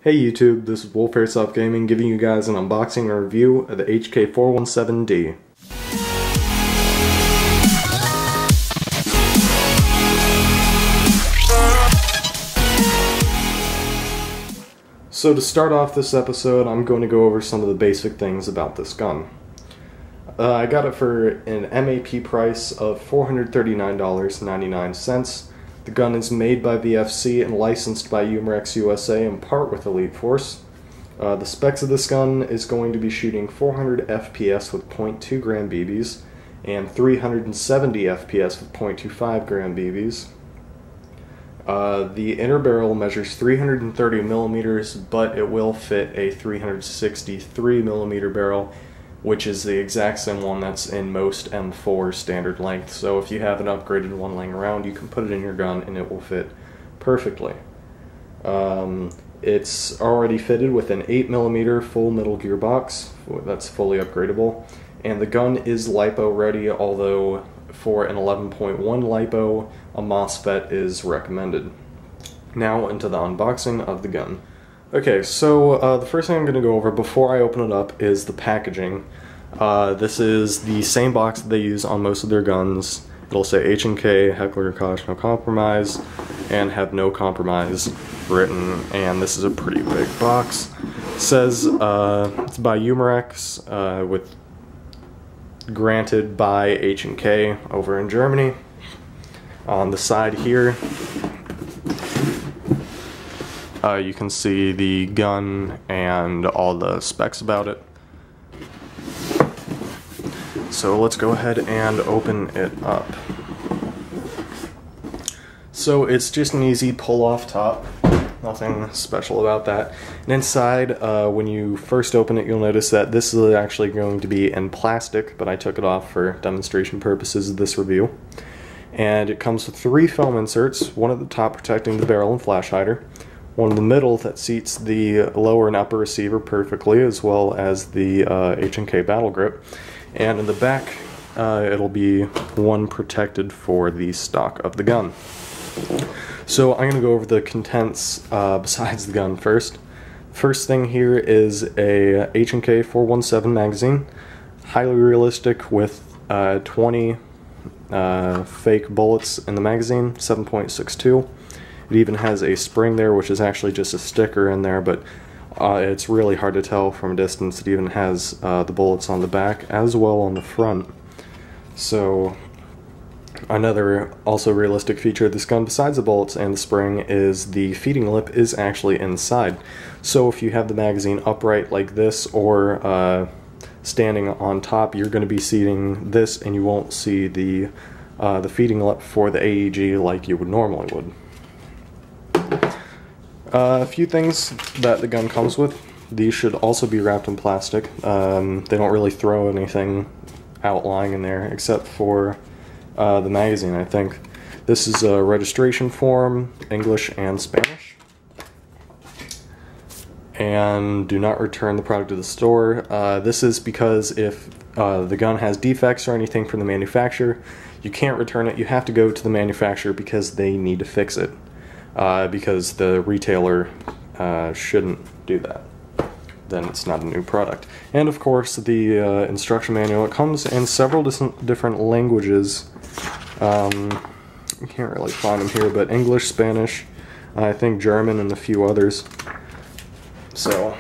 Hey YouTube, this is Wolf Gaming giving you guys an unboxing and review of the HK-417D. So to start off this episode, I'm going to go over some of the basic things about this gun. I got it for an MAP price of $439.99. The gun is made by VFC and licensed by Trademarks USA in part with Elite Force. The specs of this gun is going to be shooting 400 FPS with 0.2 gram BBs and 370 FPS with 0.25 gram BBs. The inner barrel measures 330 millimeters, but it will fit a 363 millimeter barrel, which is the exact same one that's in most M4 standard length. So if you have an upgraded one laying around, you can put it in your gun and it will fit perfectly. It's already fitted with an 8mm full middle gearbox that's fully upgradable, and the gun is LiPo ready, although for an 11.1 LiPo, a MOSFET is recommended. Now into the unboxing of the gun. Okay, so the first thing I'm going to go over before I open it up is the packaging. This is the same box that they use on most of their guns. It'll say H&K, Heckler & Koch, no compromise, and have no compromise written, and this is a pretty big box. It says it's by Trademarks, with granted by H&K over in Germany. On the side here, you can see the gun and all the specs about it. So let's go ahead and open it up. So it's just an easy pull-off top, nothing special about that. And inside, when you first open it, you'll notice that this is actually going to be in plastic, but I took it off for demonstration purposes of this review. And it comes with 3 film inserts, one at the top protecting the barrel and flash hider, one in the middle that seats the lower and upper receiver perfectly, as well as the H&K battle grip. And in the back, it'll be one protected for the stock of the gun. So I'm going to go over the contents besides the gun first. First thing here is a HK-417 magazine, highly realistic with 20 fake bullets in the magazine, 7.62. It even has a spring there, which is actually just a sticker in there, but it's really hard to tell from a distance. It even has the bullets on the back as well on the front. So another also realistic feature of this gun, besides the bullets and the spring, is the feeding lip is actually inside. So if you have the magazine upright like this or standing on top, you're going to be seeing this, and you won't see the feeding lip for the AEG like you would normally would. A few things that the gun comes with. These should also be wrapped in plastic. They don't really throw anything out lying in there except for the magazine, I think. This is a registration form, English and Spanish. And do not return the product to the store. This is because if the gun has defects or anything from the manufacturer, you can't return it. You have to go to the manufacturer because they need to fix it. Because the retailer shouldn't do that. Then it's not a new product. And of course the instruction manual. It comes in several different languages. You can't really find them here, but English, Spanish, I think German, and a few others. So,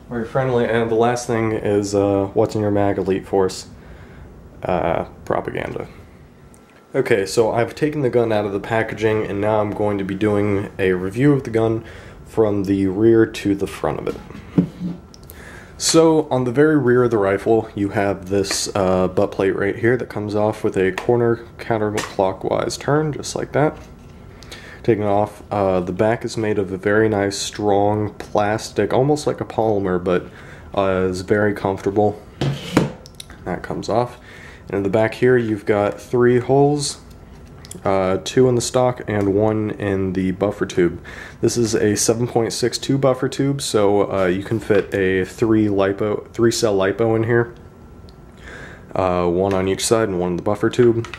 very friendly. And the last thing is what's in your mag, Elite Force propaganda. Okay, so I've taken the gun out of the packaging, and now I'm going to be doing a review of the gun from the rear to the front of it. So, on the very rear of the rifle, you have this butt plate right here that comes off with a corner counterclockwise turn, just like that. Taking it off, the back is made of a very nice, strong plastic, almost like a polymer, but is very comfortable. That comes off. And in the back here, you've got 3 holes, 2 in the stock and 1 in the buffer tube. This is a 7.62 buffer tube, so you can fit a 3-cell LiPo in here, 1 on each side and 1 in the buffer tube.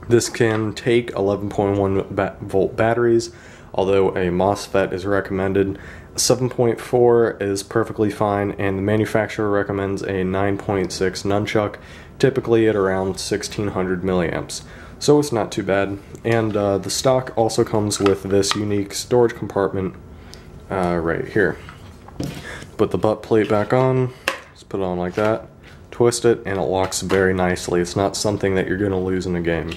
This can take 11.1 volt batteries, although a MOSFET is recommended. 7.4 is perfectly fine, and the manufacturer recommends a 9.6 nunchuck, typically at around 1600 milliamps. So it's not too bad. And the stock also comes with this unique storage compartment right here. Put the butt plate back on, just put it on like that, twist it, and it locks very nicely. It's not something that you're going to lose in a game.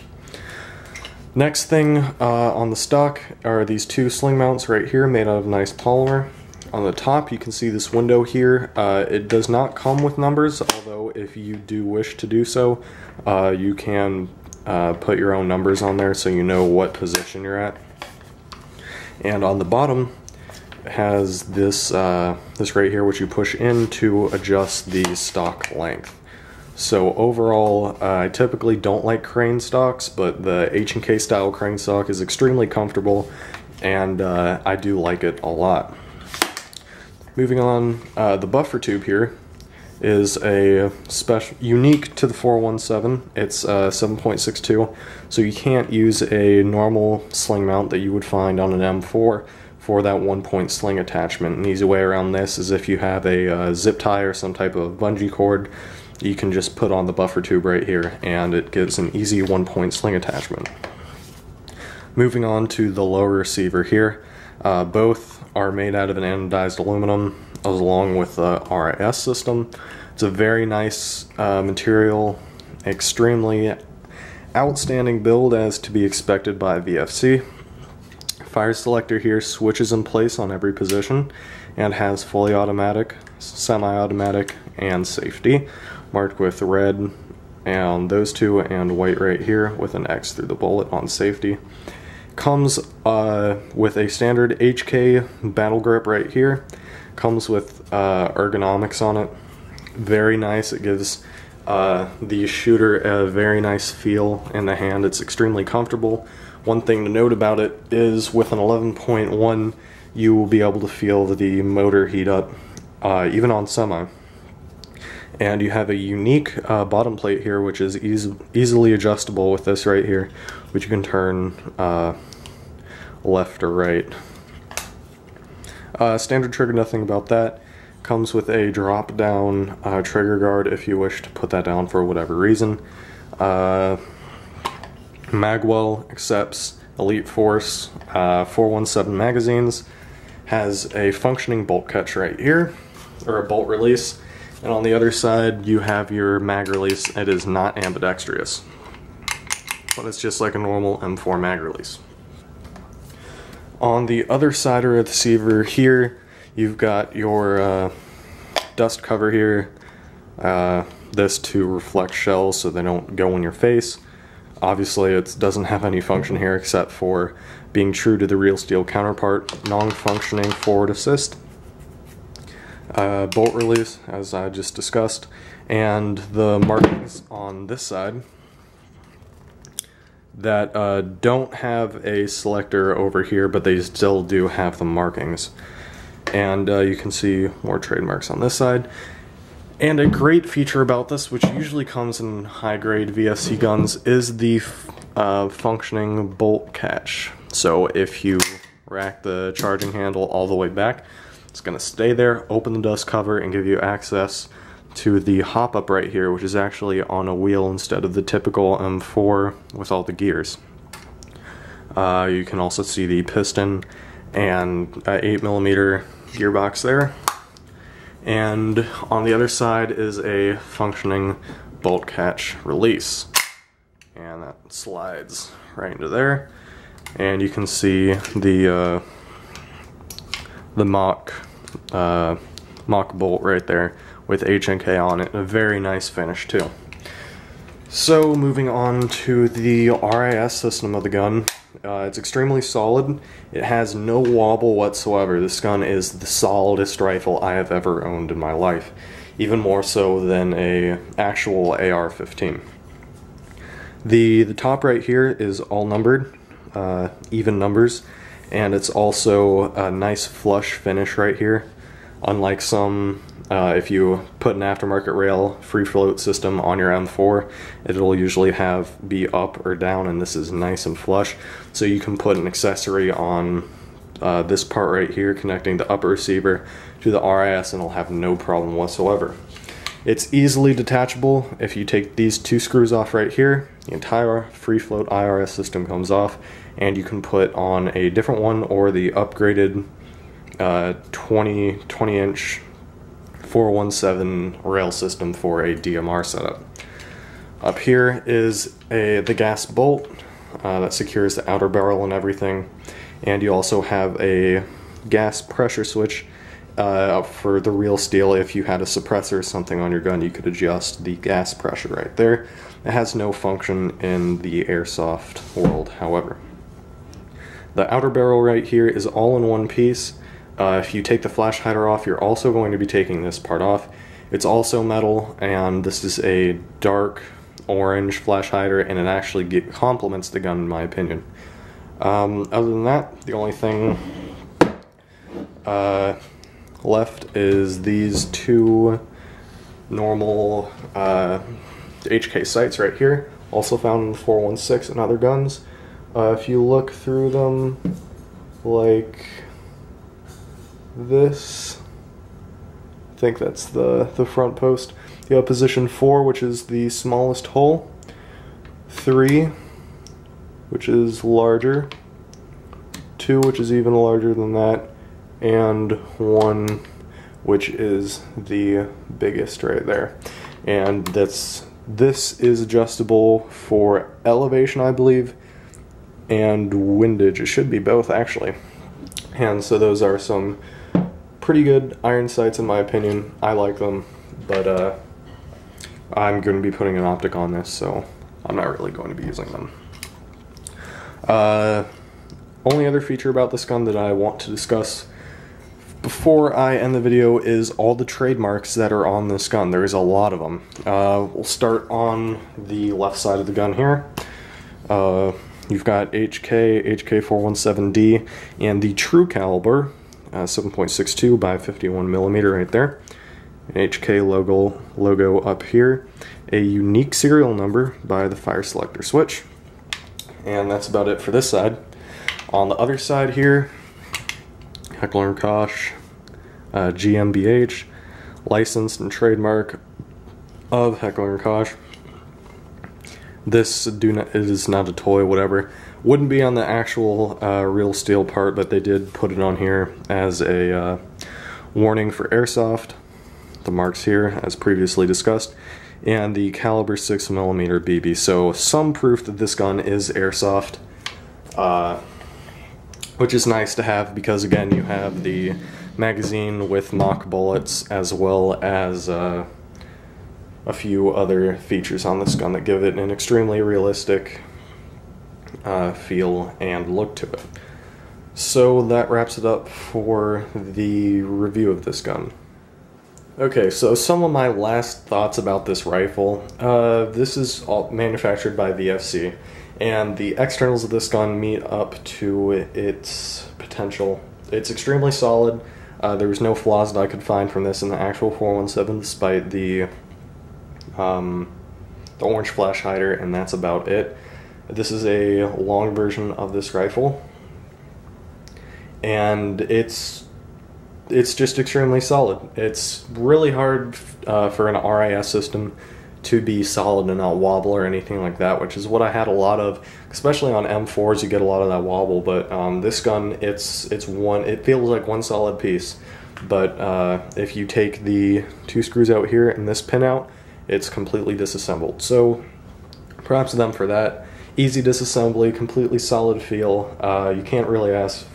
Next thing on the stock are these two sling mounts right here made out of nice polymer. On the top you can see this window here. It does not come with numbers, although if you do wish to do so, you can put your own numbers on there so you know what position you're at. And on the bottom it has this, this right here, which you push in to adjust the stock length. So overall, I typically don't like crane stocks, but the H&K style crane stock is extremely comfortable, and I do like it a lot. Moving on, the buffer tube here is a special, unique to the 417. It's 7.62, so you can't use a normal sling mount that you would find on an M4 for that 1-point sling attachment. An easy way around this is if you have a zip tie or some type of bungee cord, you can just put on the buffer tube right here, and it gives an easy 1-point sling attachment. Moving on to the lower receiver here, both are made out of an anodized aluminum along with the Ris System. It's a very nice material, extremely outstanding build as to be expected by VFC. Fire selector here switches in place on every position and has fully automatic, semi-automatic, and safety, marked with red on those two and white right here with an X through the bullet on safety. Comes with a standard HK battle grip right here. Comes with ergonomics on it. Very nice. It gives the shooter a very nice feel in the hand. It's extremely comfortable. One thing to note about it is with an 11.1 you will be able to feel the motor heat up even on semi. And you have a unique bottom plate here, which is easily adjustable with this right here, which you can turn left or right. Standard trigger, nothing about that. Comes with a drop down trigger guard if you wish to put that down for whatever reason. Magwell accepts Elite Force 417 magazines. Has a functioning bolt catch right here, or a bolt release. And on the other side, you have your mag release. It is not ambidextrous, but it's just like a normal M4 mag release. On the other side of the receiver here, you've got your dust cover here. This to reflect shells so they don't go in your face. Obviously, it doesn't have any function here except for being true to the real steel counterpart. Non-functioning forward assist. Bolt release, as I just discussed, and the markings on this side that don't have a selector over here, but they still do have the markings. And you can see more trademarks on this side. And a great feature about this, which usually comes in high-grade VFC guns, is the functioning bolt catch. So if you rack the charging handle all the way back, it's going to stay there, open the dust cover, and give you access to the hop-up right here, which is actually on a wheel instead of the typical M4 with all the gears. You can also see the piston and 8mm gearbox there. And on the other side is a functioning bolt catch release. And that slides right into there. And you can see the mock bolt right there with H&K on it. A very nice finish too. So moving on to the Ris system of the gun. It's extremely solid. It has no wobble whatsoever. This gun is the solidest rifle I have ever owned in my life, even more so than a actual AR-15. The top right here is all numbered, even numbers, and it's also a nice flush finish right here. Unlike some, if you put an aftermarket rail free float system on your M4, it'll usually be up or down, and this is nice and flush. So you can put an accessory on this part right here connecting the upper receiver to the RIS, and it'll have no problem whatsoever. It's easily detachable. If you take these two screws off right here, the entire free float IRS system comes off, and you can put on a different one or the upgraded 20-inch 417 rail system for a DMR setup. Up here is the gas bolt that secures the outer barrel and everything, and you also have a gas pressure switch for the real steel. If you had a suppressor or something on your gun, you could adjust the gas pressure right there. It has no function in the airsoft world, however. The outer barrel right here is all in one piece. If you take the flash hider off, you're also going to be taking this part off. It's also metal, and this is a dark orange flash hider, and it actually complements the gun in my opinion. Other than that, the only thing left is these two normal HK sights right here, also found in the 416 and other guns. If you look through them like this, I think that's the front post. You have position 4, which is the smallest hole, 3, which is larger, 2, which is even larger than that, and 1, which is the biggest right there. And this is adjustable for elevation, I believe, and windage. It should be both, actually. And so those are some pretty good iron sights in my opinion. I like them, but I'm going to be putting an optic on this, so I'm not really going to be using them. Only other feature about this gun that I want to discuss before I end the video is all the trademarks that are on this gun. There's a lot of them. We'll start on the left side of the gun here. You've got HK-417D, and the true caliber, 7.62 by 51 millimeter right there. An HK logo up here. A unique serial number by the fire selector switch. And that's about it for this side. On the other side here, Heckler & Koch, GmbH, licensed and trademark of Heckler & Koch. This is not a toy, whatever. Wouldn't be on the actual real steel part, but they did put it on here as a warning for airsoft. The marks here, as previously discussed, and the caliber 6mm BB. So some proof that this gun is airsoft, which is nice to have because, again, you have the magazine with mock bullets as well as a few other features on this gun that give it an extremely realistic feel and look to it. So that wraps it up for the review of this gun. Okay, so some of my last thoughts about this rifle. This is all manufactured by VFC, and the externals of this gun meet up to its potential. It's extremely solid. There was no flaws that I could find from this in the actual 417, despite the orange flash hider, and that's about it. This is a long version of this rifle, and it's just extremely solid. It's really hard for an RIS system to be solid and not wobble or anything like that, which is what I had a lot of, especially on M4s. You get a lot of that wobble, but this gun, it feels like one solid piece. But if you take the two screws out here and this pin out, it's completely disassembled. So props to them for that. Easy disassembly, completely solid feel. You can't really ask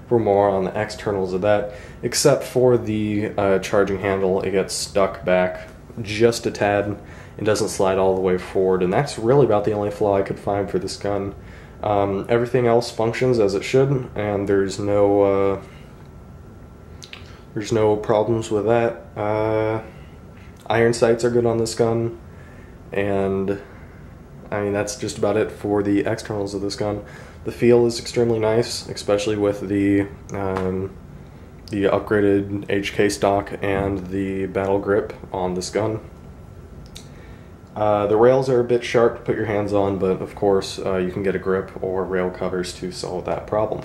for more on the externals of that, except for the charging handle. It gets stuck back just a tad and doesn't slide all the way forward, and that's really about the only flaw I could find for this gun. Everything else functions as it should, and there's no problems with that. Iron sights are good on this gun, and I mean that's just about it for the externals of this gun. The feel is extremely nice, especially with the upgraded HK stock and the battle grip on this gun. The rails are a bit sharp to put your hands on, but of course you can get a grip or rail covers to solve that problem.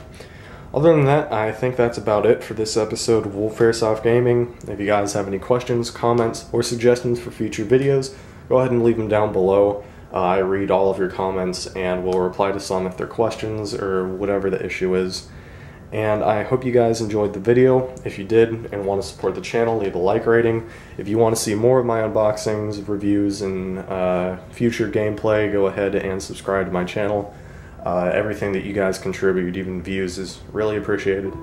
Other than that, I think that's about it for this episode of Wolf Airsoft Gaming. If you guys have any questions, comments, or suggestions for future videos, go ahead and leave them down below. I read all of your comments and will reply to some if they're questions or whatever the issue is. And I hope you guys enjoyed the video. If you did and want to support the channel, leave a like rating. If you want to see more of my unboxings, reviews, and future gameplay, go ahead and subscribe to my channel. Everything that you guys contribute, even views, is really appreciated.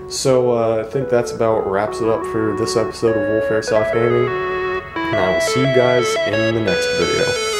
So I think that's about wraps it up for this episode of Wolf Airsoft Gaming. And I will see you guys in the next video.